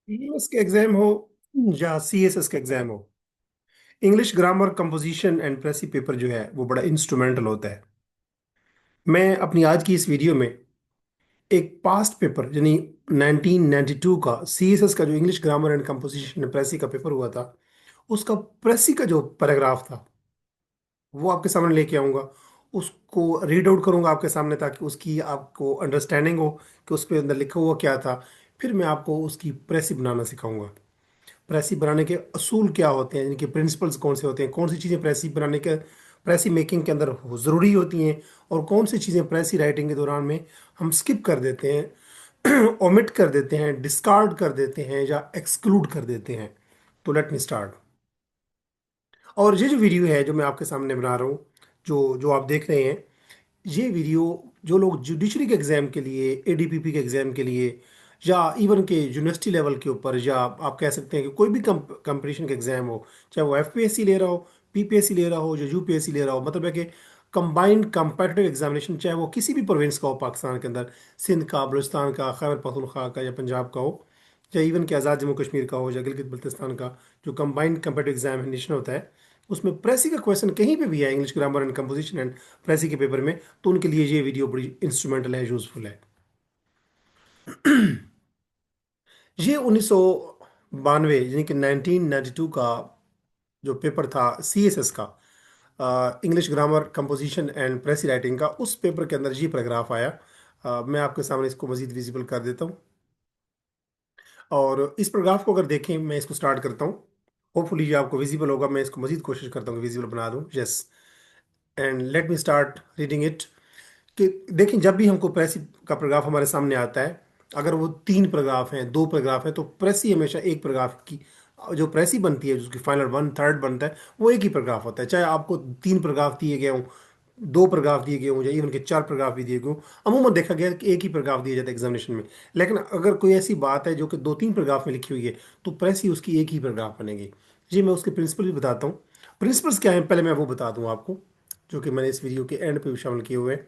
EMS के exam हो या सीएसएस का एग्जाम हो, English grammar composition and precis paper जो है वो बड़ा इंस्ट्रूमेंटल होता है। मैं अपनी आज की इस वीडियो में एक पास्ट पेपर यानी 1992 का सीएसएस का जो English grammar and composition and precis का पेपर हुआ था, उसका प्रेसी का जो पैराग्राफ था वो आपके सामने लेके आऊंगा। उसको रीड आउट करूंगा आपके सामने ताकि उसकी आपको अंडरस्टैंडिंग हो कि उस पे अंदर लिखा हुआ क्या था। फिर मैं आपको उसकी प्रेसी बनाना सिखाऊंगा। प्रेसी बनाने के असूल क्या होते हैं, इनके प्रिंसिपल्स कौन से होते हैं, कौन सी चीज़ें प्रेसी बनाने के प्रेसी मेकिंग के अंदर ज़रूरी होती हैं, और कौन सी चीज़ें प्रेसी राइटिंग के दौरान में हम स्किप कर देते हैं, ओमिट कर देते हैं, डिस्कार्ड कर देते हैं या एक्सक्लूड कर देते हैं। तो लेट मी स्टार्ट। और ये जो वीडियो है जो मैं आपके सामने बना रहा हूँ, जो जो आप देख रहे हैं, ये वीडियो जो लोग जुडिशरी के एग्ज़ाम के लिए, एडीपीपी के एग्ज़ाम के लिए, या इवन के यूनिवर्सिटी लेवल के ऊपर, या आप कह सकते हैं कि कोई भी कंपटीशन का एग्ज़ाम हो, चाहे वो एफपीएससी ले रहा हो, पीपीएससी ले रहा हो या यूपीएससी ले रहा हो, मतलब है कि कंबाइंड कंपेटिटिव एग्जामिनेशन, चाहे वो किसी भी प्रोविंस का हो पाकिस्तान के अंदर, सिंध का, बलूचिस्तान का, खैबर पख्तूनख्वा का या पंजाब का हो, या इवन के आज़ाद जम्मू कश्मीर का हो या गिलगित बल्तिस्तान का, जो कंबाइंड कंपेटिटिव एग्जामिनेशन होता है, उसमें प्रेसी का क्वेश्चन कहीं पे भी है English grammar and composition and precis के पेपर में, तो उनके लिए ये वीडियो बड़ी इंस्ट्रूमेंटल है, यूजफुल है। ये 1992 यानी कि 1992 का जो पेपर था सीएसएस का, English grammar composition and प्रेसी writing का, उस पेपर के अंदर ये पैराग्राफ आया। मैं आपके सामने इसको मजीद विजिबल कर देता हूँ। और इस पैराग्राफ को अगर देखें, मैं इसको स्टार्ट करता हूँ। होपफुली ये आपको विजिबल होगा। मैं इसको मजीद कोशिश करता हूँ कि विजिबल बना दूँ। Yes, and let me start reading it. कि देखें, जब भी हमको प्रेसी का पैराग्राफ हमारे सामने आता है, अगर वो तीन पैराग्राफ हैं, दो पैराग्राफ हैं, तो प्रेसी हमेशा एक पैराग्राफ की जो प्रेसी बनती है, जिसकी फाइनल वन थर्ड बनता है, वो एक ही पैराग्राफ होता है। चाहे आपको तीन पैराग्राफ दिए गए हों, दो पैराग्राफ दिए गए हों, या इवन के चार पैराग्राफ भी दिए गए हों, अमूमन देखा गया है कि एक ही पैराग्राफ दिया जाता है एग्जामिनेशन में। लेकिन अगर कोई ऐसी बात है जो कि दो तीन पैराग्राफ में लिखी हुई है, तो प्रेसी उसकी एक ही पैराग्राफ बनेगी। जी, मैं उसके प्रिंसिपल भी बताता हूँ। प्रिंसिपल्स क्या हैं, पहले मैं वो बता दूँ आपको, जो कि मैंने इस वीडियो के एंड पे भी शामिल किए हुए हैं।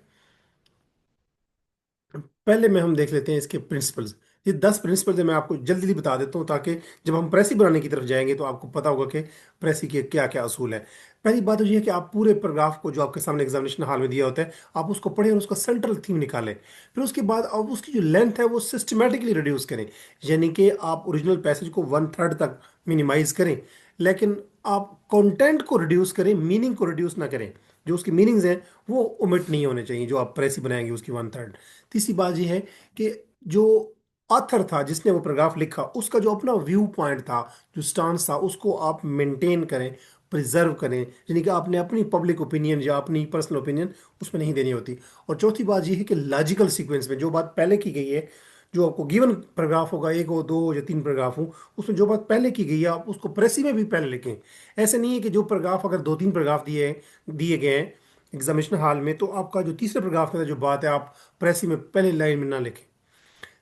पहले में हम देख लेते हैं इसके प्रिंसिपल्स। ये 10 प्रिंसिपल्स मैं आपको जल्दी जल्दी बता देता हूँ, ताकि जब हम प्रेसी बनाने की तरफ जाएंगे तो आपको पता होगा कि प्रेसी के क्या क्या असूल है। पहली बात तो ये है कि आप पूरे पैराग्राफ को जो आपके सामने एग्जामिनेशन हॉल में दिया होता है, आप उसको पढ़ें और उसका सेंट्रल थीम निकालें। फिर उसके बाद आप उसकी जो लेंथ है वो सिस्टमेटिकली रिड्यूस करें, यानी कि आप ओरिजिनल पैसेज को वन थर्ड तक मिनिमाइज करें, लेकिन आप कंटेंट को रिड्यूस करें, मीनिंग को रिड्यूस ना करें। जो उसकी मीनिंग्स हैं वो ओमिट नहीं होने चाहिए जो आप प्रेसी बनाएंगे उसकी वन थर्ड। तीसरी बात यह है कि जो ऑथर था जिसने वो पैराग्राफ लिखा, उसका जो अपना व्यू पॉइंट था, जो स्टांस था, उसको आप मेंटेन करें, प्रिजर्व करें, यानी कि आपने अपनी पब्लिक ओपिनियन या अपनी पर्सनल ओपिनियन उसमें नहीं देनी होती। और चौथी बात यह है कि लॉजिकल सीक्वेंस में जो बात पहले की गई है, जो आपको गिवन पैराग्राफ होगा, एक हो, दो या तीन पैराग्राफ हो, उसमें जो बात पहले की गई है आप उसको प्रेसी में भी पहले लिखें। ऐसे नहीं है कि जो पैराग्राफ, अगर दो तीन पैराग्राफ दिए गए हैं एग्जामिनेशन हॉल में, तो आपका जो तीसरे पैराग्राफ के अंदर जो बात है आप प्रेसी में पहले लाइन में ना लिखें।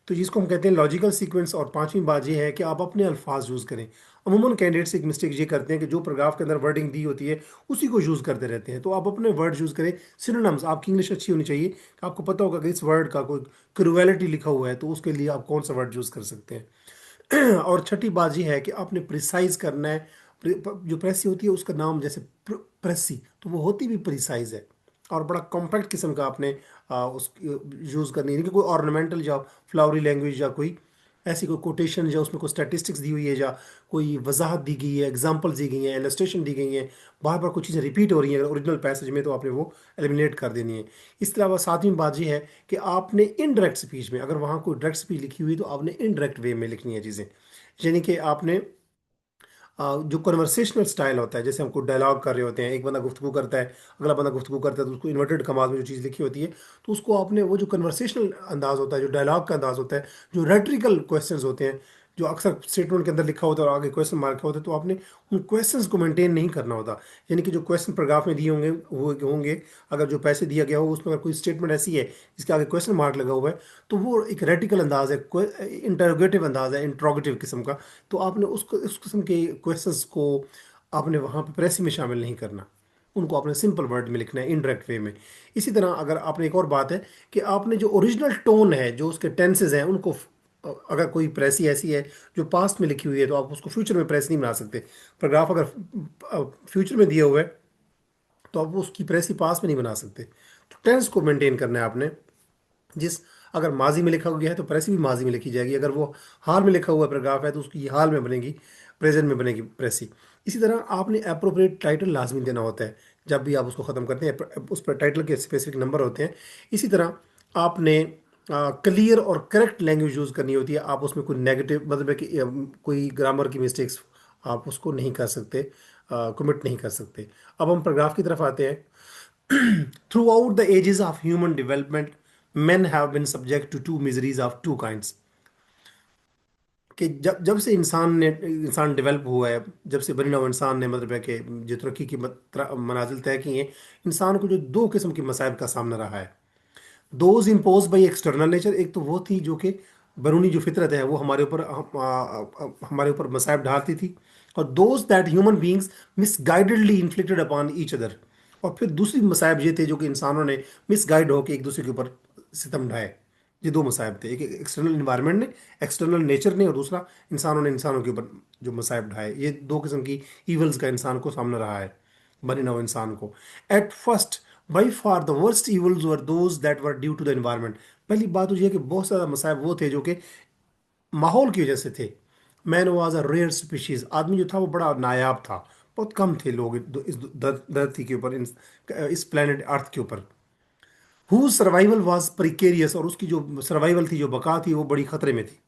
तो जिसको हम कहते हैं लॉजिकल सीक्वेंस। और पांचवी बात यह है कि आप अपने अल्फाज यूज़ करें। अमूमन कैंडिडेट्स एक मिस्टेक ये करते हैं कि जो पैराग्राफ के अंदर वर्डिंग दी होती है उसी को यूज़ करते रहते हैं। तो आप अपने वर्ड यूज़ करें, सिनोनिम्स। आपकी इंग्लिश अच्छी होनी चाहिए, आपको पता होगा कि इस वर्ड का कोई क्रुएलिटी लिखा हुआ है, तो उसके लिए आप कौन सा वर्ड यूज़ कर सकते हैं। और छठी बात यह है कि आपने प्रिसाइज करना है। जो प्रेसी होती है उसका नाम जैसे प्रेसी, तो वो होती भी प्रिसाइज है। और बड़ा कॉम्पैक्ट किस्म का आपने उस यूज़ करनी है कि कोई ऑर्नामेंटल या फ्लावरी लैंग्वेज, या कोई ऐसी कोई कोटेशन, या उसमें कोई स्टैटिस्टिक्स दी हुई है, या कोई वजाहत दी गई है, एग्जांपल्स दी गई हैं, इलस्ट्रेशन दी गई हैं, बार बार कुछ चीज़ें रिपीट हो रही हैं ओरिजिनल पैसेज में, तो आपने वो एलिमिनेट कर देनी है। इसके अलावा सातवीं बात ये है कि आपने इनडायरेक्ट स्पीच में, अगर वहाँ कोई डायरेक्ट स्पीच लिखी हुई तो आपने इनडायरेक्ट वे में लिखनी है चीज़ें। यानी कि आपने जो कन्वर्सेशनल स्टाइल होता है, जैसे हम कोई डायलॉग कर रहे होते हैं, एक बंदा गुफ्तगू करता है, अगला बंदा गुफ्तगू करता है, तो उसको इन्वर्टेड कमाज में जो चीज़ लिखी होती है, तो उसको आपने वो जो कन्वर्सेशनल अंदाज होता है, जो डायलॉग का अंदाज होता है, जो रेटरिकल क्वेश्चंस होते हैं, जो अक्सर स्टेटमेंट के अंदर लिखा होता है और आगे क्वेश्चन मार्क होता है, तो आपने उन क्वेश्चंस को मेंटेन नहीं करना होता। यानी कि जो क्वेश्चन पैराग्राफ में दिए होंगे वो होंगे, अगर जो पैसे दिया गया हो उसमें अगर कोई स्टेटमेंट ऐसी है जिसके आगे क्वेश्चन मार्क लगा हुआ है, तो वो एक रेटिकल अंदाज है, इंटरोगेटिव अंदाज है, इंट्रोगेटिव किस्म का। तो आपने उसको उस किस्म के क्वेश्चंस को आपने वहाँ पे प्रेसी में शामिल नहीं करना। उनको आपने सिंपल वर्ड में लिखना है, इनडायरेक्ट वे में। इसी तरह अगर आपने, एक और बात है कि आपने जो ओरिजिनल टोन है, जो उसके टेंसेज हैं, उनको अगर कोई प्रेसी ऐसी है जो पास्ट में लिखी हुई है तो आप उसको फ्यूचर में प्रेस नहीं बना सकते। पैराग्राफ अगर फ्यूचर में दिया हुआ है तो आप उसकी प्रेसी पास्ट में नहीं बना सकते। तो टेंस को मेंटेन करना है आपने। जिस अगर माजी में लिखा गया है तो प्रेसी भी माजी में लिखी जाएगी, अगर वो हाल में लिखा हुआ पैराग्राफ है तो उसकी हाल में बनेगी, प्रेजेंट में बनेगी प्रेसी। इसी तरह आपने अप्रोप्रिएट टाइटल लाजमी देना होता है जब भी आप उसको ख़त्म करते हैं, उस पर टाइटल के स्पेसिफिक नंबर होते हैं। इसी तरह आपने क्लियर और करेक्ट लैंग्वेज यूज़ करनी होती है। आप उसमें कोई नेगेटिव मतलब है कि कोई ग्रामर की मिस्टेक्स आप उसको नहीं कर सकते, कमिट नहीं कर सकते। अब हम पैराग्राफ की तरफ आते हैं। Throughout the ages of human development, men have been subject to two miseries of two kinds। कि जब जब से इंसान डेवलप हुआ है, जब से बनी नौ इंसान ने मतलब है कि जो तरक्की की मनाजिल तय की हैं, इंसान को जो दो किस्म की मसाइब का सामना रहा है। Those impose by external nature, एक तो वो थी जो कि बैरूनी जो फितरत है वो हमारे ऊपर मसाइब ढालती थी। और those that human beings misguidedly inflicted upon each other. और फिर दूसरी मसाइब ये थे जो कि इंसानों ने मिसगाइड होकर एक दूसरे के ऊपर सितम ढाए। ये दो मसाइब थे, एक एक्सटर्नल इन्वायरमेंट ने, एक्सटर्नल नेचर ने, और दूसरा इंसानों ने इंसानों के ऊपर जो मसाइब ढाए। ये दो किस्म की ईवल्स का इंसान को सामना रहा है, बने नौ इंसान को। At first by far the worst evils were those that were due to the environment. पहली बात तो यह है कि बहुत सारा मसाइब वो थे जो कि माहौल की वजह से थे। Man was a rare species, आदमी जो था वो बड़ा नायाब था। बहुत कम थे लोग इस धरती के ऊपर, इस प्लेनेट अर्थ के ऊपर। हु सर्वाइवल वाज प्रिकेरियस, और उसकी जो सर्वाइवल थी, जो बका थी, वो बड़ी खतरे में थी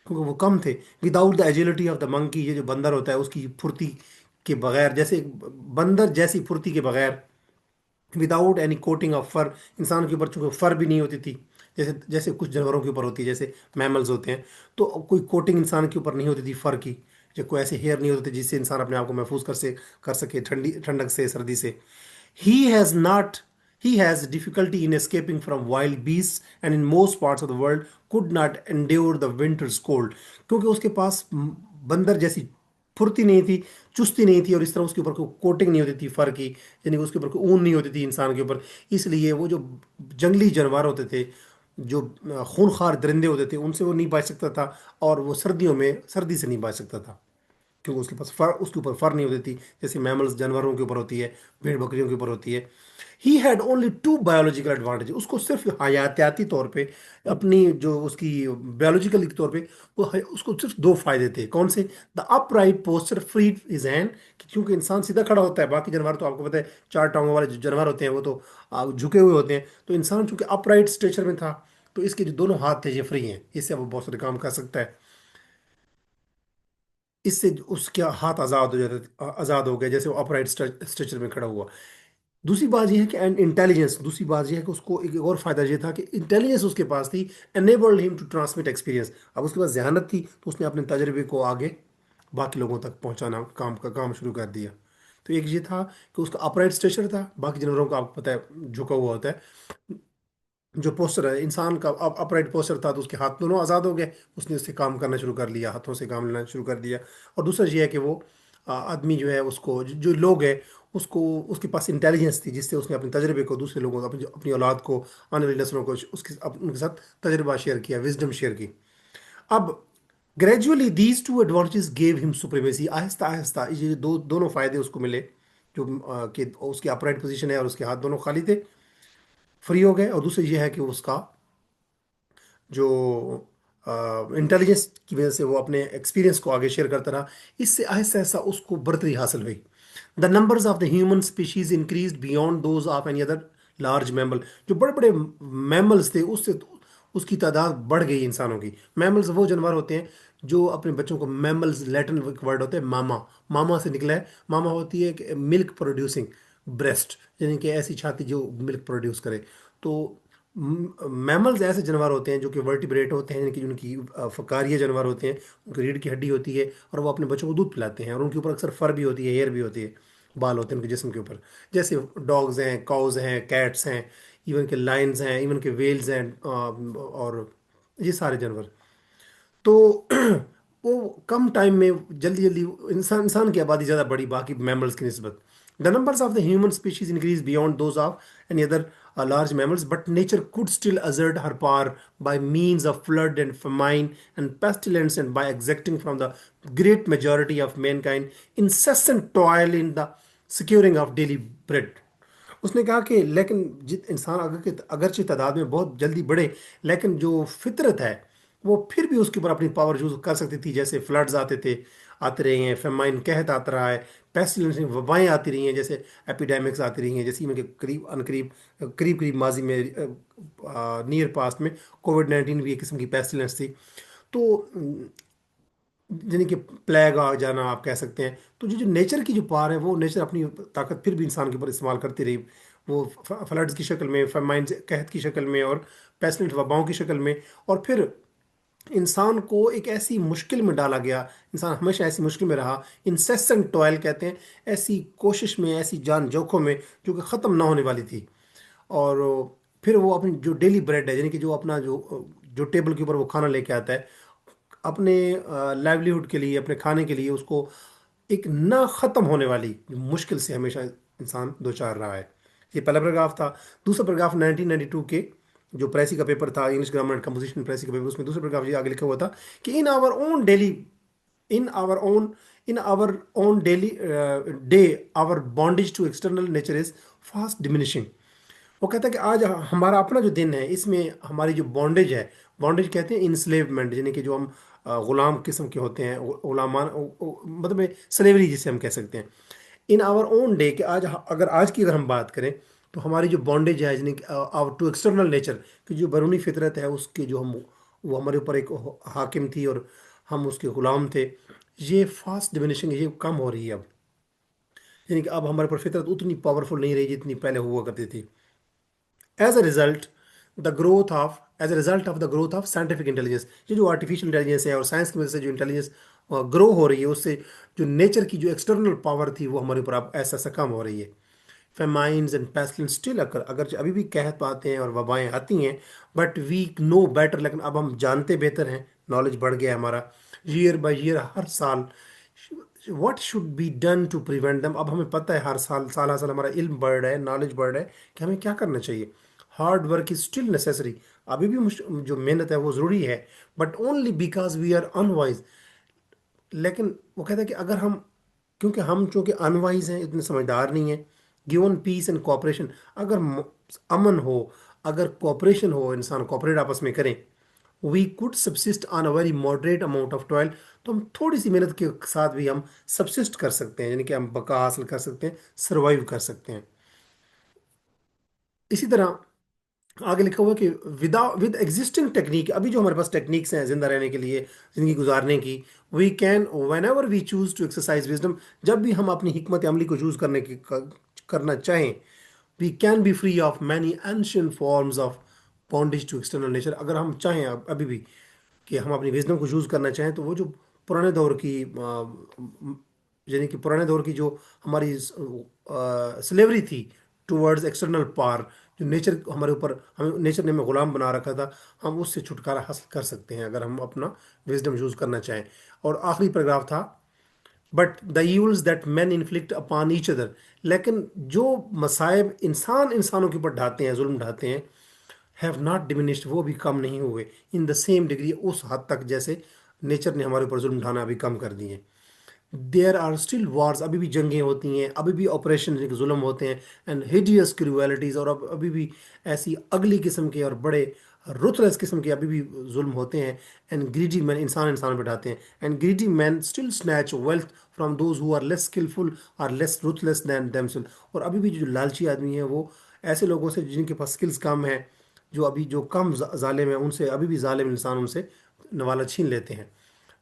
क्योंकि वो कम थे। Without the agility of the monkey, ये जो बंदर होता है उसकी फुर्ती के बगैर, जैसे बंदर जैसी फुर्ती के बगैर, विदाउट एनी कोटिंग ऑफ फर, इंसान के ऊपर चूंकि फर भी नहीं होती थी, जैसे जैसे कुछ जानवरों के ऊपर होती है, जैसे मैमल्स होते हैं, तो कोई कोटिंग इंसान के ऊपर नहीं होती थी फर की, या कोई ऐसे हेयर नहीं होते थे जिससे इंसान अपने आप को महफूज कर सके ठंडी ठंडक से, सर्दी से। He has not he has difficulty in escaping from wild beasts and in most parts of the world could not endure the winter's cold। क्योंकि उसके पास बंदर जैसी फुर्ती नहीं थी, चुस्ती नहीं थी, और इस तरह उसके ऊपर कोई कोटिंग नहीं होती थी फर की, यानी कि उसके ऊपर कोई ऊन नहीं होती थी इंसान के ऊपर। इसलिए वो जो जंगली जानवर होते थे, जो खूनखार दरिंदे होते थे, उनसे वो नहीं बच सकता था, और वो सर्दियों में सर्दी से नहीं बच सकता था क्योंकि उसके पास फर, उसके ऊपर फर नहीं होती थी, जैसे मैमल्स जानवरों के ऊपर होती है, भेड़ बकरियों के ऊपर होती है। He had only two biological advantage, उसको सिर्फ हयातियाती तौर पे, अपनी जो उसकी बायोलॉजिकल तौर पे उसको सिर्फ दो फायदे थे। कौन से? The upright posture free his hand, क्योंकि इंसान सीधा खड़ा होता है, बाकी जानवर तो आपको पता है चार टांगों वाले जो जानवर होते हैं वो तो झुके हुए होते हैं, तो इंसान चूंकि अपराइट स्ट्रेचर में था, तो इसके जो दोनों हाथ थे ये फ्री हैं, इससे वो बहुत सारे काम कर सकता है। इससे उसके हाथ आज़ाद हो जाते, आज़ाद हो गए, जैसे वो अपराइट स्ट्रक्चर में खड़ा हुआ। दूसरी बात यह है कि एंड इंटेलिजेंस, दूसरी बात यह है कि उसको एक और फायदा ये था कि इंटेलिजेंस उसके पास थी, enabled him to transmit experience. अब उसके पास जहानत थी तो उसने अपने तजर्बे को आगे बाकी लोगों तक पहुंचाना, काम शुरू कर दिया। तो एक ये था कि उसका अपराइट स्ट्रक्चर था, बाकी जानवरों का आपको पता है झुका हुआ होता है। जो पोस्टर है इंसान का अपराइट पोस्टर था, तो उसके हाथ दोनों आज़ाद हो गए, उसने उससे काम करना शुरू कर लिया, हाथों से काम लेना शुरू कर दिया। और दूसरा ये है कि वो आदमी जो है उसको जो लोग हैं उसको, उसके पास इंटेलिजेंस थी जिससे उसने अपने तजर्बे को दूसरे लोगों को, अपनी औलाद को, आने वाली नस्लों को उनके साथ तजर्बा शेयर किया, विजडम शेयर की। अब gradually these two advantages gave him supremacy, Aahista Aahista ये दोनों फायदे उसको मिले, जो कि उसकी अपराइट पोजीशन है और उसके हाथ दोनों खाली थे, फ्री हो गए। और दूसरा ये है कि उसका जो इंटेलिजेंस की वजह से वो अपने एक्सपीरियंस को आगे शेयर करता रहा, इससे आहिस्ता आहिस्ता उसको बढ़तरी हासिल हुई। The numbers of the human species increase beyond those of any other large mammal. जो बड़े बड़े मैमल्स थे उससे उसकी तादाद बढ़ गई इंसानों की। मैमल्स वो जानवर होते हैं जो अपने बच्चों को, मैमल्स लैटिन वर्ड होते हैं मामा, मामा से निकला है। मामा होती है कि मिल्क प्रोड्यूसिंग ब्रेस्ट, यानी कि ऐसी छाती जो मिल्क प्रोड्यूस करे। तो मैमल्स ऐसे जानवर होते हैं जो कि वर्टिब्रेट होते हैं, यानी कि उनकी फकारिया जानवर होते हैं, उनकी रीढ़ की हड्डी होती है, और वो अपने बच्चों को दूध पिलाते हैं, और उनके ऊपर अक्सर फर भी होती है, हेयर भी होती है, बाल होते हैं उनके जिस्म के ऊपर। जैसे डॉग्स हैं, काउज हैं, कैट्स हैं, इवन के लायंस हैं, इवन के वेल्स हैं, और ये सारे जानवर। तो वो कम टाइम में जल्दी जल्दी, इंसान की आबादी ज़्यादा बढ़ी बाकी मैमल्स की निस्बत। The numbers of the human species increase beyond those of any other large mammals, but nature could still assert her power by means of flood and famine and pestilence, and by exacting from the great majority of mankind incessant toil in the securing of daily bread. उसने कहा कि लेकिन जित इंसान अगरचे तादाद में बहुत जल्दी बढ़े, लेकिन जो फितरत है वो फिर भी उसके ऊपर अपनी पावर यूज कर सकती थी। जैसे फ्लड्स आते थे, आते रहे हैं, फेमाइन कहत आता रहा है, पेस्टिलेंस वबाएं आती रही हैं, जैसे एपिडेमिक्स आती रही हैं, जैसे इनके करीब अनकरीब करीब करीब माजी में नियर पास्ट में कोविड 19 भी एक किस्म की पेस्टिलेंस थी। तो यानी कि प्लेग आ जाना आप कह सकते हैं। तो जो जो नेचर की जो पावर है, वो नेचर अपनी ताकत फिर भी इंसान के ऊपर इस्तेमाल करती रही। वो फ्लड्स की शक्ल में, फेमाइन कहत की शक्ल में, और पेस्टिलेंट वबाओं की शक्ल में। और फिर इंसान को एक ऐसी मुश्किल में डाला गया, इंसान हमेशा ऐसी मुश्किल में रहा, इंसेसेंट टॉयल कहते हैं, ऐसी कोशिश में, ऐसी जान जोखों में जो कि ख़त्म ना होने वाली थी। और फिर वो अपनी जो डेली ब्रेड है, यानी कि जो अपना जो जो टेबल के ऊपर वो खाना लेके आता है अपने लाइवलीहुड के लिए, अपने खाने के लिए, उसको एक ना ख़त्म होने वाली मुश्किल से हमेशा इंसान दो चार रहा है। ये पहला पैराग्राफ था। दूसरा पैराग्राफ 1992 के जो प्रेसी का पेपर था, इंग्लिश ग्रामर एंड कंपोजिशन प्रेसी का पेपर, उसमें दूसरे पैराग्राफ ये आगे लिखा हुआ था कि in our own daily in our own in our own daily day our bondage to external nature is fast diminishing. वो कहता है कि आज हमारा अपना जो दिन है, इसमें हमारी जो बॉन्डेज है, बॉन्डेज कहते हैं इंस्लेवमेंट, यानी कि जो हम गुलाम किस्म के होते हैं, गुलामान मतलब स्लेवरी जिसे हम कह सकते हैं। इन आवर ओन डे कि आज अगर आज की अगर हम बात करें तो हमारी जो बॉन्डेज है, यानी आवर टू एक्सटर्नल नेचर की जो बैरूनी फितरत है, उसके जो हम वो हमारे ऊपर एक हाकिम थी और हम उसके गुलाम थे, ये फास्ट डिमिनिशिंग, ये कम हो रही है अब। यानी कि अब हमारे ऊपर फितरत उतनी पावरफुल नहीं रही जितनी पहले हुआ करती थी। As a result the growth of as a result of the growth of scientific intelligence, ये जो आर्टिफिशियल इंटेलिजेंस है और साइंस की वजह से जो इंटेलिजेंस ग्रो हो रही है, उससे जो नेचर की जो एक्सटर्नल पावर थी वो हमारे ऊपर अब ऐसा ऐसा कम हो रही है। फेमाइंस एंड पेस्टिलेंस स्टिल अकर, अगर अभी भी कहत पाते हैं और वबाएं आती हैं, बट वी नो बेटर, लेकिन अब हम जानते बेहतर हैं, नॉलेज बढ़ गया है हमारा। ईयर बाय ईयर, हर साल, what should be done to prevent them, अब हमें पता है, हर साल साल हर साल हमारा इल्म बढ़ रहा है, नॉलेज बढ़ रहा है कि हमें क्या करना चाहिए। Hard work is still necessary, अभी भी जो मेहनत है वो ज़रूरी है, but only because we are unwise. लेकिन वो कहता है कि अगर हम, क्योंकि हम चूंकि अनवाइज हैं, इतने समझदार नहीं हैं, गिवन पीस एंड कोऑपरेशन, अगर अमन हो, अगर कोऑपरेशन हो, इंसान कोऑपरेट आपस में करें, we could subsist on a very moderate amount of toil, तो हम थोड़ी सी मेहनत के साथ भी हम सब्सिस्ट कर सकते हैं, यानी कि हम बका हासिल कर सकते हैं, सर्वाइव कर सकते हैं। इसी तरह आगे लिखा हुआ है कि विद एग्जिस्टिंग टेक्निक, अभी जो हमारे पास टेक्निक्स हैं जिंदा रहने के लिए, जिंदगी गुजारने की, we can whenever we choose to exercise wisdom, जब भी हम अपनी हिकमत अमली को यूज करना चाहें, we can be free of many ancient forms of bondage to external nature. अगर हम चाहें अभी भी कि हम अपनी विजडम को यूज करना चाहें, तो वो जो पुराने दौर की यानी कि पुराने दौर की जो हमारी स्लेवरी थी टुवर्ड्स एक्सटर्नल पावर, जो नेचर हमारे ऊपर, हमें नेचर ने हमें गुलाम बना रखा था, हम उससे छुटकारा हासिल कर सकते हैं अगर हम अपना विजडम यूज करना चाहें। और आखिरी पैराग्राफ था, but the evils that man inflict upon each other, लेकिन जो मसाइब इंसान इंसानों के ऊपर ढाते हैं, जुल्म ढाते हैं, हैव नॉट डिमिनिश्ड, वो भी कम नहीं हुए, इन द सेम डिग्री, उस हद तक जैसे नेचर ने हमारे ऊपर जुल्म ढाना अभी कम कर दिए। देयर आर स्टिल वॉर्स, अभी भी जंगें होती हैं, अभी भी ऑपरेशन जुल्म होते हैं, एंड हिडियस क्रूएलिटीज, और अब अभी भी ऐसी अगली किस्म के और बड़े रुथलेस किस्म के अभी भी जुल्म होते हैं। एंड ग्रीडी मैन, इंसान इंसान बैठाते हैं, and greedy man still snatch wealth from those who are less skilful or less ruthless than themselves, और अभी भी जो लालची आदमी है वो ऐसे लोगों से जिनके पास स्किल्स कम है, जो अभी जो कम जालिम है, उनसे अभी भी जालिम इंसान उनसे नवाला छीन लेते हैं।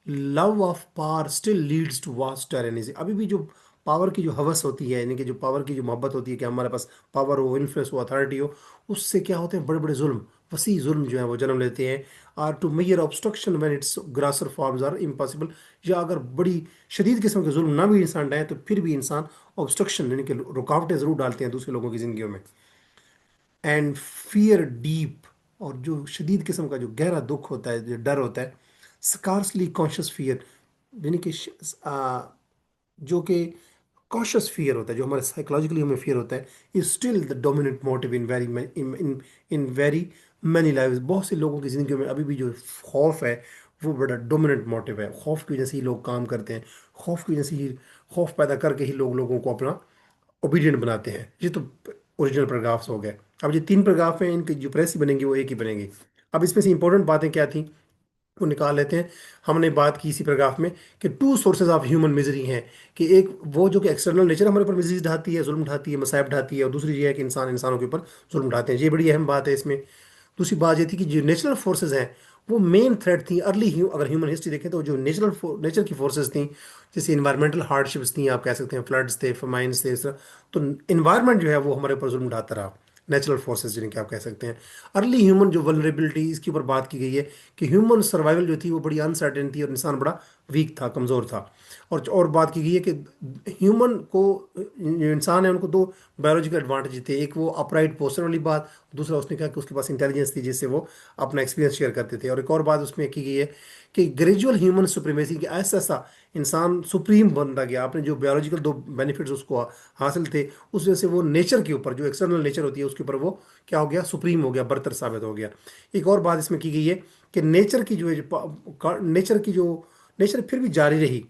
Love of power still leads to vast tyrannies, अभी भी जो पावर की जो हवस होती है, यानी कि जो पावर की जो मोहब्बत होती है कि हमारे पास पावर हो, इन्फ्लुएंस हो, अथॉरिटी हो, उससे क्या होते हैं, बड़े बड़े जुल्म, वसी जुल्म जो है वो जन्म लेते हैं। Or to mere obstruction when its grosser forms are impossible, या अगर बड़ी शदीद किस्म के जुल्म ना भी इंसान डाले तो फिर भी इंसान ऑब्स्ट्रक्शन यानी कि रुकावटें ज़रूर डालते हैं दूसरे लोगों की ज़िंदगियों में। एंड फियर डीप, और जो शदीद किस्म का जो गहरा दुख होता है, जो डर होता है, स्कार्सली कॉन्शियस फियर, यानी कि जो कि कॉशियस फियर होता है, जो हमारे साइकोलॉजिकली हमें फियर होता है, is still the dominant motive in very in in very many lives. बहुत से लोगों की जिंदगी में अभी भी जो खौफ है वो बड़ा डोमिनेंट मोटिव है। खौफ की वजह से ही लोग काम करते हैं, खौफ की वजह से ही, खौफ पैदा करके ही लोग लोगों को अपना ओबीडियंट बनाते हैं। ये तो ओरिजिनल पैराग्राफ्स हो गए। अब ये तीन पैराग्राफ हैं, इनकी जो प्रेस बनेंगी वो एक ही बनेगी। अब इसमें से इंपॉर्टेंट बातें क्या थी वो निकाल लेते हैं। हमने बात की इसी पैराग्राफ में कि two sources of human misery हैं, कि एक वो जो कि एक्सटर्नल नेचर हमारे ऊपर मिजरी ढाती है, जुल्म ढाती है, मसाइब ढाती है, और दूसरी ये है कि इंसान इंसानों के ऊपर जुल्म ढाते हैं। ये बड़ी अहम बात है इसमें। दूसरी बात ये थी कि जो नेचुरल फोर्सेज हैं वो मेन थ्रेट थी अर्ली अगर ह्यूमन हिस्ट्री देखें तो जो नेचर की फोर्सेज थी, जैसे इन्वायरमेंटल हार्डशिप्स थी, आप कह सकते हैं फ्लड्स थे, फमाइंस थे, इस तरह। तो इन्वायरमेंट जो है वो हमारे ऊपर जुल्म ढाता रहा। नेचुरल फोर्सेज जिनके आप कह सकते हैं। अर्ली ह्यूमन जो वल्नरेबिलिटी, इसके ऊपर बात की गई है कि ह्यूमन सर्वाइवल जो थी वो बड़ी अनसर्टेन थी और इंसान बड़ा वीक था, कमज़ोर था। और बात की गई है कि ह्यूमन को, जो इंसान है उनको दो बायोलॉजिकल एडवांटेज थे। एक वो अपराइट पोस्चर वाली बात, दूसरा उसने कहा कि उसके पास इंटेलिजेंस थी जिससे वो अपना एक्सपीरियंस शेयर करते थे। और एक और बात उसमें की गई है कि ग्रेजुअल ह्यूमन सुप्रीमेसी, कि ऐसा ऐसा इंसान सुप्रीम बनता गया। आपने जो बायोलॉजिकल दो बेनिफिट्स उसको हासिल थे, उस वजह से वो नेचर के ऊपर, जो एक्सटर्नल नेचर होती है उसके ऊपर वो क्या हो गया, सुप्रीम हो गया, बरतर साबित हो गया। एक और बात इसमें की गई है कि नेचर की जो नेचर की जो नेचर फिर भी जारी रही।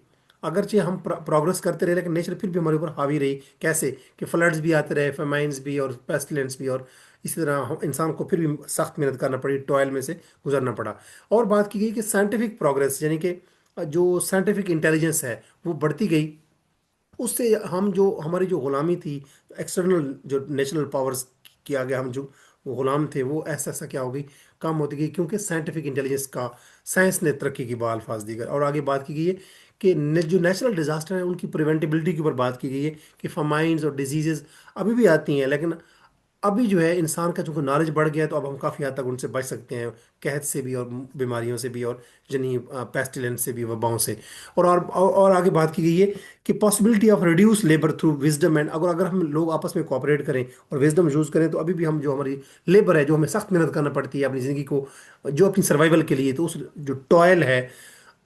अगरचे हम प्रोग्रेस करते रहे लेकिन नेचर फिर भी हमारे ऊपर हावी रही। कैसे कि फ्लड्स भी आते रहे, फेमाइंस भी और पेस्टिलेंट्स भी, और इसी तरह इंसान को फिर भी सख्त मेहनत करना पड़ी, टॉयल में से गुजरना पड़ा। और बात की गई कि साइंटिफिक प्रोग्रेस, यानी कि जो साइंटिफिक इंटेलिजेंस है वो बढ़ती गई। उससे हम जो हमारी जो गुलामी थी, एक्सटर्नल जो नेचुरल पावर्स के आगे हम जो गुलाम थे, वो ऐसा ऐसा क्या हो गई, कम होती गई, क्योंकि साइंटिफिक इंटेलिजेंस का, साइंस ने तरक्की की बाल फाज दी गई। और आगे बात की गई है कि जो नेचुरल डिजास्टर है उनकी प्रिवेंटेबिलिटी के ऊपर बात की गई है, कि फमाइंस और डिजीजेज अभी भी आती हैं, लेकिन अभी जो है इंसान का चूंकि नॉलेज बढ़ गया है तो अब हम काफ़ी हद तक उनसे बच सकते हैं, कहत से भी और बीमारियों से भी और जनी पेस्टिलेंस से भी, वबाओं से। और आगे बात की गई है कि possibility of reduce labour through wisdom and, अगर अगर हम लोग आपस में कोऑपरेट करें और विजडम यूज़ करें तो अभी भी हम जो हमारी लेबर है, जो हमें सख्त मेहनत करना पड़ती है अपनी ज़िंदगी को, जो अपनी सर्वाइवल के लिए, तो उस जो टॉयल है,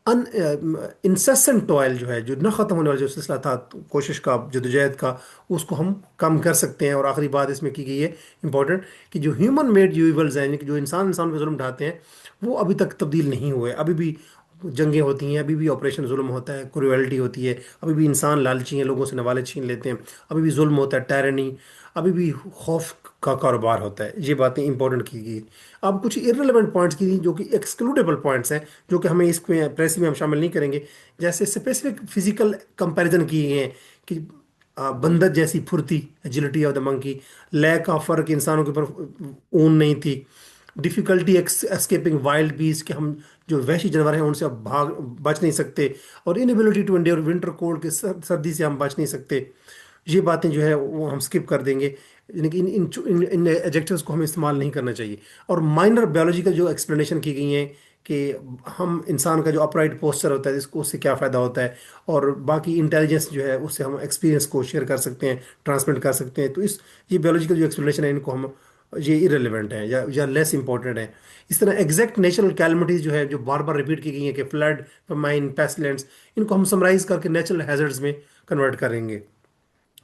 अन इंसेसेंट टॉयल जो है, जो न ख़त्म होने वाला जो सिलसिला था कोशिश का, जदोजहद का, उसको हम कम कर सकते हैं। और आखिरी बात इसमें की गई है इंपॉर्टेंट, कि जो ह्यूमन मेड जो इवल्स हैं, यानी कि जो इंसान इंसान पे जुल्म ढाते हैं, वो अभी तक तब्दील नहीं हुए। अभी भी जंगें होती हैं, अभी भी ऑपरेशन जुल्म होता है, क्रूएल्टी होती है, अभी भी इंसान लालची हैं, लोगों से नवाले छीन लेते हैं, अभी भी जुल्म होता है, टायरनी, अभी भी खौफ का कारोबार होता है। ये बातें इंपॉर्टेंट की गई। अब कुछ इररिलेवेंट पॉइंट्स की थी जो कि एक्सक्लूडेबल पॉइंट्स हैं, जो कि हमें इसमें प्रेस में हम शामिल नहीं करेंगे। जैसे स्पेसिफिक फिजिकल कंपैरिजन किए गए हैं कि बंदर जैसी फुर्ती, agility of the monkey, lack of fur, इंसानों के ऊपर ऊन नहीं थी, डिफिकल्टी एस्केपिंग वाइल्ड बीस्ट, कि हम जो वहशी जानवर हैं उनसे अब भाग बच नहीं सकते, और inability to endure winter cold, के सर्दी से हम बच नहीं सकते। ये बातें जो है वो हम स्किप कर देंगे, यानी कि इन एडजेक्टिव्स को हमें इस्तेमाल नहीं करना चाहिए। और माइनर बायोलॉजिकल जो एक्सप्लेनेशन की गई हैं कि हम इंसान का जो अपराइट पोस्चर होता है इसको, उससे क्या फ़ायदा होता है, और बाकी इंटेलिजेंस जो है उससे हम एक्सपीरियंस को शेयर कर सकते हैं, ट्रांसमिट कर सकते हैं। तो इस ये बायोलॉजिकल जो एक्सप्लेनेशन है इनको हम, ये इरेलीवेंट है या लेस इंपॉर्टेंट है। इस तरह एग्जैक्ट नेचुरल कैलमिटीज जो है, जो बार बार रिपीट की गई हैं कि फ्लड, माइन, पेस्टिलेंट्स, इनको हम समराइज करके नेचुरल हैजर्ड्स में कन्वर्ट करेंगे।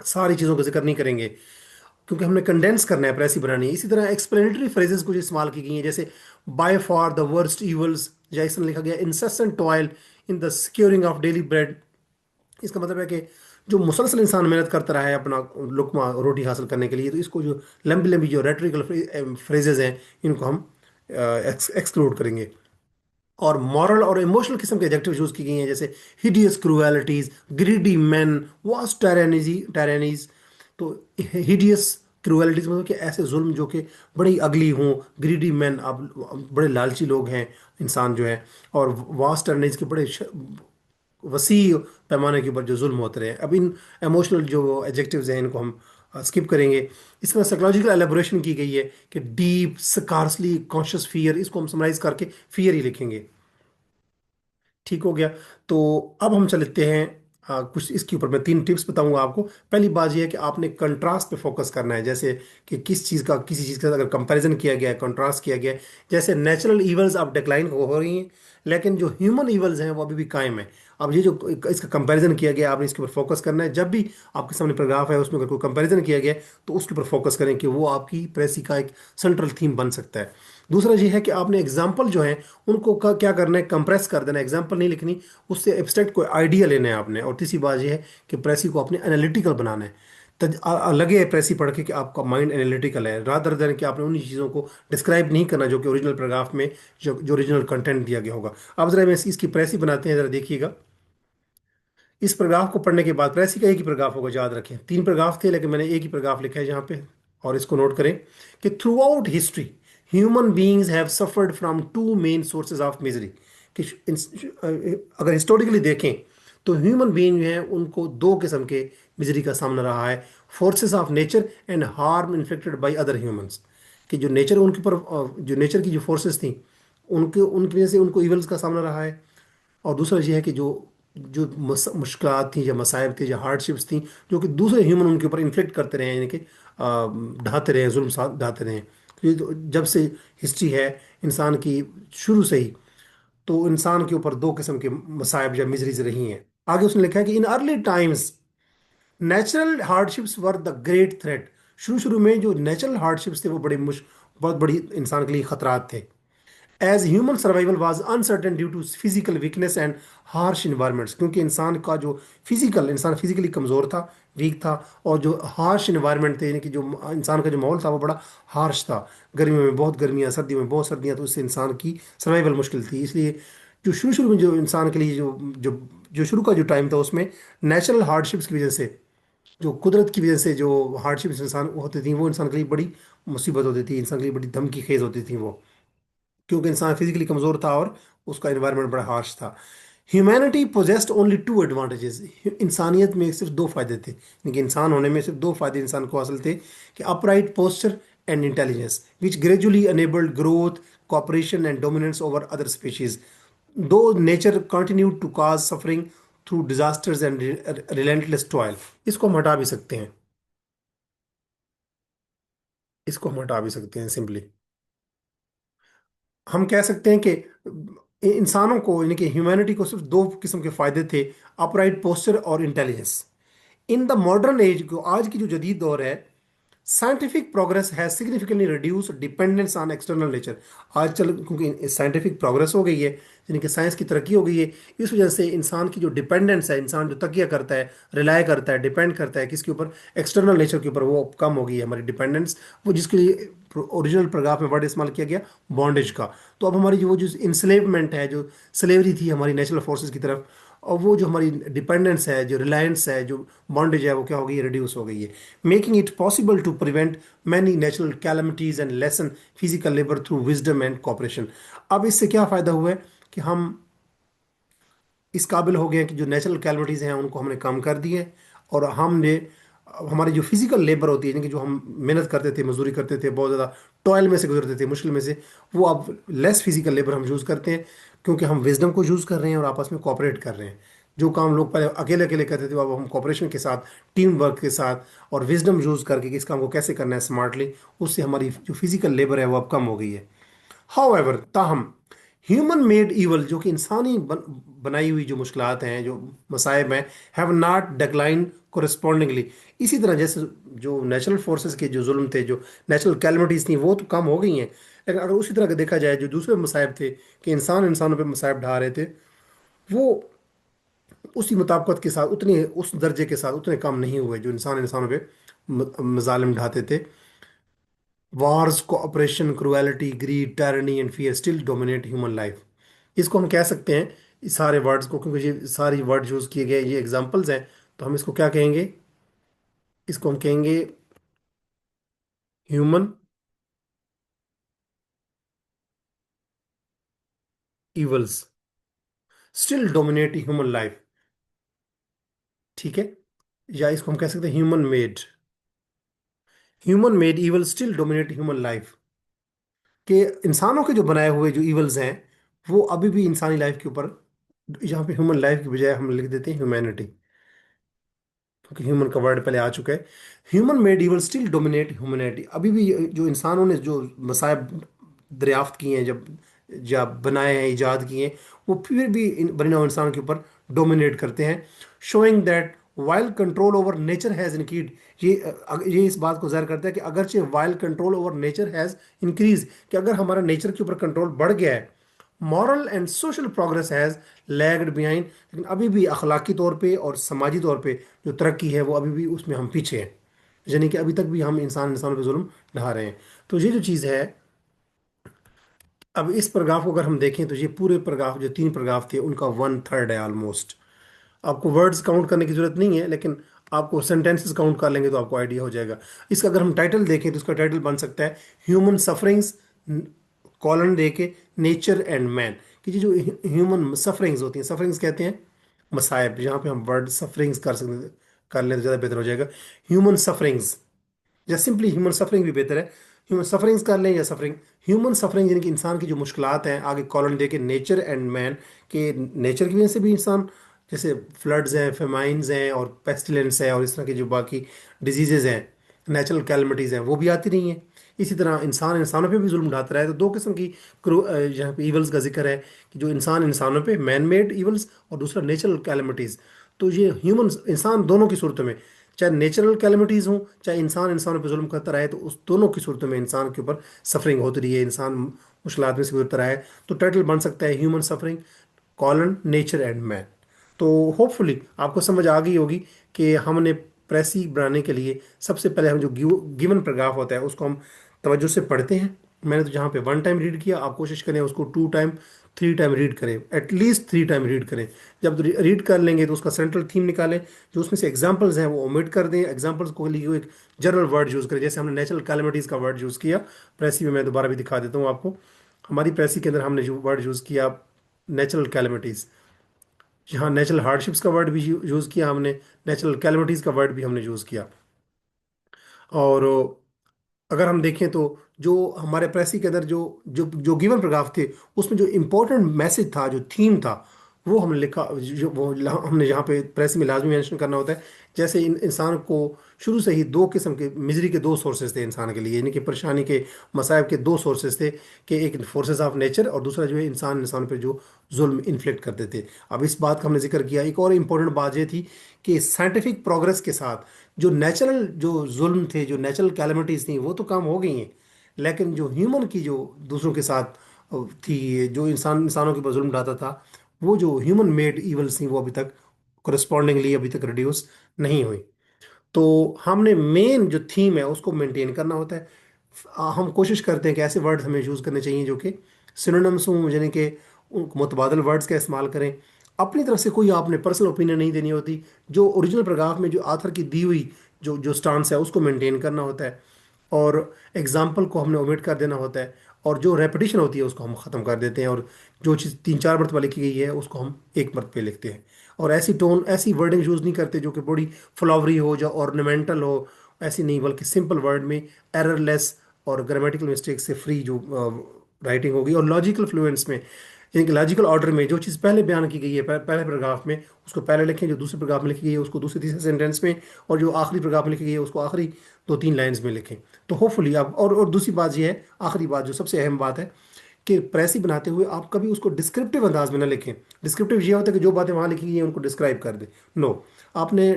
सारी चीज़ों का जिक्र नहीं करेंगे क्योंकि हमने कंडेंस करना है, प्रेसी बनानी है। इसी तरह एक्सप्लेनेटरी फ्रेजेस कुछ इस्तेमाल की गई हैं, जैसे by far the worst evils, या इस तरह लिखा गया incessant toil in the securing of daily bread. इसका मतलब है कि जो मुसलसल इंसान मेहनत करता रहा है अपना लुकमा रोटी हासिल करने के लिए, तो इसको जो लंबी लंबी जो रेटरिकल फ्रेजेस हैं इनको हम एक्सक्लूड करेंगे। और मॉरल और इमोशनल किस्म के एडजेक्टिव यूज की गई हैं, जैसे हिडियस क्रूएलिटीज, ग्रीडी मैन, वास्ट टायरेनीज। तो हिडियस क्रूएलिटीज मतलब कि ऐसे जुल्म जो कि बड़ी अगली हों, ग्रीडी मैन, अब बड़े लालची लोग हैं इंसान जो है, और वास्ट टायरेनीज के बड़े वसी पैमाने के ऊपर जो जुल्म होते रहे। अब इन इमोशनल जो एडजेक्टिव्स हैं इनको हम स्किप करेंगे। इसमें साइकोलॉजिकल एलेबोरेशन की गई है कि डीप स्कार्सली कॉन्शियस फियर, इसको हम समराइज करके फियर ही लिखेंगे। ठीक हो गया। तो अब हम चलते हैं कुछ इसके ऊपर मैं 3 टिप्स बताऊंगा आपको। पहली बात यह है कि आपने कंट्रास्ट पे फोकस करना है, जैसे कि किस चीज़ का किसी चीज़ का अगर कंपैरिजन किया गया है, कंट्रास्ट किया गया है। जैसे नेचुरल इवल्स अब डिक्लाइन हो रही हैं, लेकिन जो ह्यूमन इवल्स हैं वो अभी भी कायम है। अब ये जो इसका कंपैरिजन किया गया, आपने इसके ऊपर फोकस करना है। जब भी आपके सामने पैराग्राफ है उसमें अगर कोई कंपैरिजन किया गया है, तो उसके ऊपर फोकस करें कि वो आपकी प्रेसी का एक सेंट्रल थीम बन सकता है। दूसरा ये है कि आपने एग्जाम्पल जो है उनको क्या करना है, कंप्रेस कर देना है, एग्जाम्पल नहीं लिखनी, उससे एब्स्ट्रैक्ट कोई आइडिया लेना है आपने। और तीसरी बात यह है कि प्रेसी को अपने एनालिटिकल बनाना है। लगे प्रेसी पढ़ के कि आपका माइंड एनालिटिकल है, रादर देन कि आपने उन्हीं चीज़ों को डिस्क्राइब नहीं करना जो कि ओरिजिनल पैराग्राफ में जो ओरिजिनल कंटेंट दिया गया होगा। अब जरा मैं इसकी प्रेसी बनाते हैं, जरा देखिएगा। इस पैराग्राफ को पढ़ने के बाद, प्रेसी का एक ही पैराग्राफ होगा, याद रखें 3 पैराग्राफ थे लेकिन मैंने एक ही पैराग्राफ लिखा है यहाँ पे। और इसको नोट करें कि throughout history human beings have suffered from two main sources of misery. कि अगर हिस्टोरिकली देखें तो ह्यूमन बीइंग जो है उनको 2 किस्म के मिजरी का सामना रहा है। Forces of nature and harm inflicted by other humans. कि जो नेचर उनके ऊपर जो नेचर की जो फोर्सेस थी, उनके उनकी वजह से उनको इवल्स का सामना रहा है। और दूसरा ये है कि जो जो मुश्किलात थी या मसाइब थे या हार्डशिप्स थी जो कि दूसरे ह्यूमन उनके ऊपर इन्फ्लिक्ट करते रहे हैं, यानी कि ढाते रहे हैं, जुल्म ढाते रहे हैं। ये तो जब से हिस्ट्री है इंसान की, शुरू से ही, तो इंसान के ऊपर 2 किस्म के मसाइब या मिजरीज रही हैं। आगे उसने लिखा है कि in early times natural hardships were the great threat. शुरू शुरू में जो नेचुरल हार्डशिप्स थे वो बहुत बड़ी इंसान के लिए खतरात थे। As human survival was uncertain due to physical weakness and harsh environments. क्योंकि इंसान फिजिकली कमज़ोर था, वीक था। और जो हार्श इन्वायरमेंट थे, यानी कि जो इंसान का जो माहौल था वो बड़ा हार्श था। गर्मियों में बहुत गर्मियाँ, सर्दियों में बहुत सर्दियाँ, तो उससे इंसान की सर्वाइवल मुश्किल थी। इसलिए जो शुरू शुरू में जो इंसान के लिए जो जो शुरू का जो टाइम था उसमें नेचुरल हार्डशिप्स की वजह से, जो कुदरत की वजह से जो हार्डशिप्स इंसान होती थी, वो इंसान के लिए बड़ी मुसीबत होती थी, इंसान के लिए बड़ी धमकी खेज होती थी वो। क्योंकि इंसान फिजिकली कमजोर था और उसका एनवायरनमेंट बड़ा हार्श था। Humanity possessed only 2 advantages. इंसानियत में सिर्फ 2 फायदे थे, यानी कि इंसान होने में सिर्फ 2 फायदे इंसान को हासिल थे, कि upright posture and intelligence which gradually enabled growth, cooperation and dominance over other species। Though nature continued to cause suffering through disasters and relentless toil। इसको हम हटा भी सकते हैं, इसको हम हटा भी सकते हैं सिंपली। हम कह सकते हैं कि इंसानों को, यानी कि ह्यूमैनिटी को सिर्फ 2 किस्म के फायदे थे, अपराइट पोस्चर और intelligence. In the modern age को, आज की जो जदीद दौर है, साइंटिफिक प्रोग्रेस है significantly reduce dependence on external nature. आज चल क्योंकि साइंटिफिक प्रोग्रेस हो गई है, यानी कि साइंस की तरक्की हो गई है, इस वजह से इंसान की जो डिपेंडेंस है, इंसान जो तकिया करता है, रिलाय करता है, डिपेंड करता है किसके ऊपर, एक्सटर्नल नेचर के ऊपर, वो अब कम हो गई है हमारी डिपेंडेंस। वो जिसके लिए ओरिजिनल पैराग्राफ में वर्ड इस्तेमाल किया गया, बॉन्डेज का। तो अब हमारी जो इंसलेवमेंट है, जो स्लेवरी थी हमारी नेचुरल फोर्सेस की तरफ, और वो जो हमारी डिपेंडेंस है, जो रिलायंस है, जो बॉन्डेज है, वो क्या हो गई है, रिड्यूस हो गई है। Making it possible to prevent many natural calamities and lessen physical labour through wisdom and cooperation. अब इससे क्या फ़ायदा हुआ है कि हम इस काबिल हो गए हैं कि जो नेचुरल कैलमिटीज़ हैं उनको हमने कम कर दिए। और हमने हमारी जो फिजिकल लेबर होती है, यानी कि जो हम मेहनत करते थे, मजदूरी करते थे, बहुत ज़्यादा टॉयल में से गुजरते थे, मुश्किल में से, वो अब लेस फिजिकल लेबर हम यूज़ करते हैं, क्योंकि हम विजडम को यूज़ कर रहे हैं और आपस में कॉपरेट कर रहे हैं। जो काम लोग पहले अकेले अकेले करते थे, अब हम कॉपरेशन के साथ, टीम वर्क के साथ और विजडम यूज़ करके कि इस काम को कैसे करना है स्मार्टली, उससे हमारी जो फिजिकल लेबर है वो अब कम हो गई है। हाउएवर, ताहम, ह्यूमन मेड ईवल, जो कि इंसानी बनाई हुई जो मुश्किलात हैं, जो मसाइब हैं, हैव नॉट डिक्लाइन कोरिस्पॉन्डिंगली। इसी तरह जैसे जो नेचुरल फोर्सेस के जो जुल्म थे, जो नेचुरल कैलमिटीज थी, वो तो कम हो गई हैं, लेकिन अगर उसी तरह का देखा जाए जो दूसरे मसाइब थे, कि इंसान इंसानों पे मसाइब ढा रहे थे, वो उसी मुताबिकत के साथ, उतने उस दर्जे के साथ उतने कम नहीं हुए जो इंसान इंसानों पे मजालिम ढाते थे। Wars, cooperation, cruelty, greed, tyranny and fear still dominate human life. इसको हम कह सकते हैं, इस सारे वर्ड्स को, क्योंकि ये सारी वर्ड यूज किए गए, ये एग्जांपल्स हैं, तो हम इसको क्या कहेंगे, इसको हम कहेंगे human evils still dominate human life. ठीक है, या इसको हम कह सकते हैं human made evil still dominate human life. कि इंसानों के जो बनाए हुए जो इवल्स हैं वो अभी भी इंसानी लाइफ के ऊपर, यहाँ पे ह्यूमन लाइफ की बजाय हम लिख देते हैं ह्यूमैनिटी। क्योंकि ह्यूमन का वर्ड पहले आ चुका है। Human made evil still dominate humanity. अभी भी जो इंसानों ने जो मसाइब दरियाफ्त किए हैं, जब जब बनाए हैं, इजाद किए हैं, वो फिर भी बने नौ इंसान के ऊपर डोमिनेट करते हैं। Showing that while control over nature has increased. ये इस बात को जाहिर करता है कि अगरचे while control over nature has increase, कि अगर हमारा नेचर के ऊपर कंट्रोल बढ़ गया है, moral and social progress has lagged behind. लेकिन अभी भी अखलाकी तौर पे और समाजी तौर पे जो तरक्की है वो अभी भी उसमें हम पीछे हैं। यानी कि अभी तक भी हम इंसानों पे जुल्म ढा रहे हैं। तो ये जो चीज़ है, अब इस पैराग्राफ को अगर हम देखें तो ये पूरे पैराग्राफ, जो तीन पैराग्राफ थे, उनका वन थर्ड है ऑलमोस्ट। आपको वर्ड्स काउंट करने की जरूरत नहीं है, लेकिन आपको सेंटेंसेस काउंट कर लेंगे तो आपको आइडिया हो जाएगा। इसका अगर हम टाइटल देखें तो इसका टाइटल बन सकता है ह्यूमन सफरिंग्स, कॉलन दे के, नेचर एंड मैन। कि ये जो ह्यूमन सफरिंग्स होती हैं, सफरिंग्स कहते हैं मसाइब, यहाँ पे हम वर्ड सफरिंग्स कर सकते, कर लें तो ज़्यादा बेहतर हो जाएगा। ह्यूमन सफरिंग्स, या सिंपली ह्यूमन सफरिंग भी बेहतर है। ह्यूमन सफरिंग्स कर लें या सफरिंग, ह्यूमन सफरिंग यानी कि इंसान की जो मुश्किलात हैं, आगे कॉलन दे के नेचर एंड मैन, के नेचर की वजह से भी इंसान, जैसे फ्लड्स हैं, फेमाइंस हैं और पेस्टिलेंस है और इस तरह की जो बाकी डिजीजेज हैं, नेचुरल कैलमिटीज़ हैं, वो भी आती रही हैं। इसी तरह इंसान इंसानों पे भी जुल्म ढाता रहा है। तो दो किस्म की यहाँ पे ईवल्स का जिक्र है, कि जो इंसान इंसानों पे, मैन मेड ईवल्स, और दूसरा नेचुरल कैलमिटीज़। तो ये ह्यूमन इंसान दोनों की सूरतों में, चाहे नेचुरल कैलमिटीज़ हों, चाहे इंसान इंसानों पर जुल्म करता रहे, तो उस दोनों की सूरतों में इंसान के ऊपर सफरिंग होती रही है, इंसान मुश्किलात में से गुजरता रहा है। तो टाइटल बन सकता है human suffering, colon, nature and man. तो होपफुली आपको समझ आ गई होगी कि हमने प्रेसी बनाने के लिए सबसे पहले हम जो गिवन पैराग्राफ होता है उसको हम तवज्जो से पढ़ते हैं। मैंने तो जहाँ पे वन टाइम रीड किया, आप कोशिश करें उसको two time, three time read करें, एटलीस्ट थ्री टाइम रीड करें। जब रीड कर लेंगे तो उसका सेंट्रल थीम निकालें, जो उसमें से एग्जांपल्स हैं वो ओमिट कर दें। एग्जांपल्स को लिए एक जनरल वर्ड यूज़ करें, जैसे हमने नेचुरल कैलमिटीज़ का वर्ड यूज़ किया प्रेसी में। मैं दोबारा भी दिखा देता हूँ आपको। हमारी प्रेसी के अंदर हमने जो वर्ड यूज़ किया, नेचुरल कैलमिटीज़, यहाँ नेचुरल हार्डशिप्स का वर्ड भी यूज़ किया हमने, नेचुरल कैलमिटीज़ का वर्ड भी हमने यूज़ किया। और अगर हम देखें तो जो हमारे प्रेसी के अंदर जो जो जो गिवन पैराग्राफ थे, उसमें जो इम्पोर्टेंट मैसेज था, जो थीम था, वो हमने लिखा, जो वो हमने यहाँ पे प्रेसी में लाजमी मेंशन करना होता है। जैसे इंसान को शुरू से ही दो किस्म के मिजरी के दो सोर्सेज थे इंसान के लिए, यानी कि परेशानी के, मसाइब के दो सोर्सेज थे, कि एक फोर्सेस ऑफ नेचर और दूसरा जो है इंसान पे जो जुल्म इन्फ्लिक्ट करते थे। अब इस बात का हमने जिक्र किया। एक और इम्पोर्टेंट बात ये थी कि साइंटिफिक प्रोग्रेस के साथ जो नेचुरल जो जुल्म थे, जो नेचुरल कैलमिटीज थी, वो तो कम हो गई हैं, लेकिन जो ह्यूमन की जो दूसरों के साथ थी, जो इंसानों के ऊपर जुल्म ढाता था, वो जो ह्यूमन मेड इवल्स थी, वो अभी तक करस्पॉन्डिंगली अभी तक रिड्यूस नहीं हुई। तो हमने मेन जो थीम है उसको मेंटेन करना होता है। हम कोशिश करते हैं कि ऐसे वर्ड्स हमें यूज़ करने चाहिए जो कि सिनोनिम्स हों, यानी कि उन मुतबादल वर्ड्स का इस्तेमाल करें। अपनी तरफ से कोई आपने पर्सनल ओपिनियन नहीं देनी होती। जो ओरिजिनल पैराग्राफ में जो आथर की दी हुई जो जो स्टांस है उसको मेंटेन करना होता है, और एग्जाम्पल को हमने ओमिट कर देना होता है, और जो रेपिटेशन होती है उसको हम ख़त्म कर देते हैं, और जो चीज़ तीन चार मरतबा लिखी गई है उसको हम एक मरतबे लिखते हैं। और ऐसी टोन, ऐसी वर्डिंग यूज़ नहीं करते जो कि बड़ी फ्लावरी हो, जो ऑर्नामेंटल हो, ऐसी नहीं, बल्कि सिंपल वर्ड में एररलेस और ग्रामेटिकल मिस्टेक से फ्री जो राइटिंग होगी, और लॉजिकल फ्लुएंस में, यानी कि लॉजिकल ऑर्डर में जो चीज़ पहले बयान की गई है पहले पैराग्राफ में, उसको पहले लिखें, जो दूसरे पैराग्राफ में लिखी गई है उसको दूसरे तीसरे सेंटेंस में, और जो आखिरी पैराग्राफ में लिखी गई है उसको आखिरी दो तीन लाइंस में लिखें। तो होपफुली आप, और दूसरी बात ये है, आखिरी बात जो सबसे अहम बात है, कि प्रेसी बनाते हुए आप कभी उसको डिस्क्रिप्टिव अंदाज में ना लिखें। डिस्क्रिप्टिव ये होता है कि जो बातें वहाँ लिखी गई हैं उनको डिस्क्राइब कर दें। नो, आपने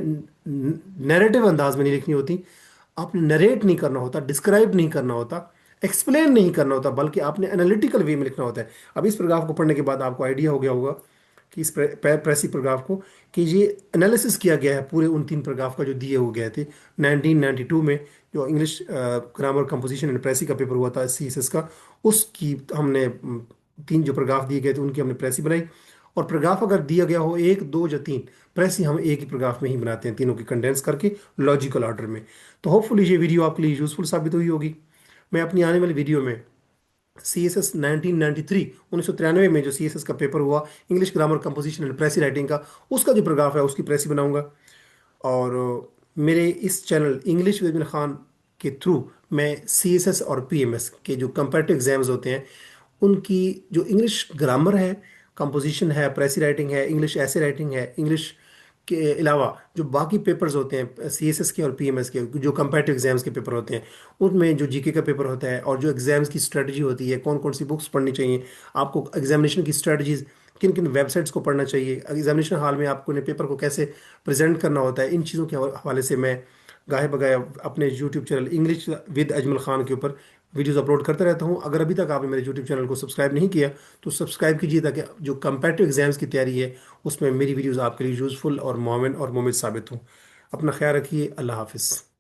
नैरेटिव अंदाज में नहीं लिखनी होती। आपने नरेट नहीं करना होता, डिस्क्राइब नहीं करना होता, एक्सप्लेन नहीं करना होता, बल्कि आपने एनालिटिकल वे में लिखना होता है। अब इस पैराग्राफ को पढ़ने के बाद आपको आइडिया हो गया होगा कि इस प्रेसी पैराग्राफ को, कि ये एनालिसिस किया गया है पूरे उन तीन पैराग्राफ का जो दिए हुए गए थे 1992 में, जो English grammar composition and precis का पेपर हुआ था CSS का। उसकी हमने तीन जो पैराग्राफ दिए गए थे उनकी हमने प्रेसी बनाई। और पैराग्राफ अगर दिया गया हो एक, दो या तीन, प्रेसी हम एक ही पैराग्राफ में ही बनाते हैं, तीनों की कंडेंस करके लॉजिकल ऑर्डर में। तो होपफुली ये वीडियो आपके लिए यूजफुल साबित हुई होगी। मैं अपनी आने वाली वीडियो में CSS 1993, 1993 में जो CSS का पेपर हुआ, English grammar composition and प्रेसी writing का, उसका जो पैराग्राफ है उसकी प्रेसी बनाऊंगा। और मेरे इस चैनल इंग्लिश विद बिन खान के थ्रू मैं CSS और PMS के जो कंपैरेटिव एग्जाम्स होते हैं उनकी जो इंग्लिश ग्रामर है, कंपोजिशन है, प्रेसी राइटिंग है, इंग्लिश ऐसे राइटिंग है, इंग्लिश के अलावा जो बाकी पेपर्स होते हैं सीएसएस के और पीएमएस के, जो कंपैरेटिव एग्जाम्स के पेपर होते हैं, उनमें जो जीके का पेपर होता है और जो एग्जाम्स की स्ट्रेटजी होती है, कौन कौन सी बुक्स पढ़नी चाहिए आपको, एग्जामिनेशन की स्ट्रेटजीज, किन किन वेबसाइट्स को पढ़ना चाहिए, एग्जामिनेशन हॉल में आपको ने पेपर को कैसे प्रेजेंट करना होता है, इन चीज़ों के हवाले से मैं गाहे बगाए अपने YouTube channel English with Ajmal Khan के ऊपर वीडियोस अपलोड करता रहता हूँ। अगर अभी तक आपने मेरे यूट्यूब चैनल को सब्सक्राइब नहीं किया तो सब्सक्राइब कीजिए, ताकि जो कंपेटिटिव एग्जाम्स की तैयारी है उसमें मेरी वीडियोस आपके लिए यूज़फुल और मोमिन और मुमित साबित हों। अपना ख्याल रखिए। अल्लाह हाफिज़।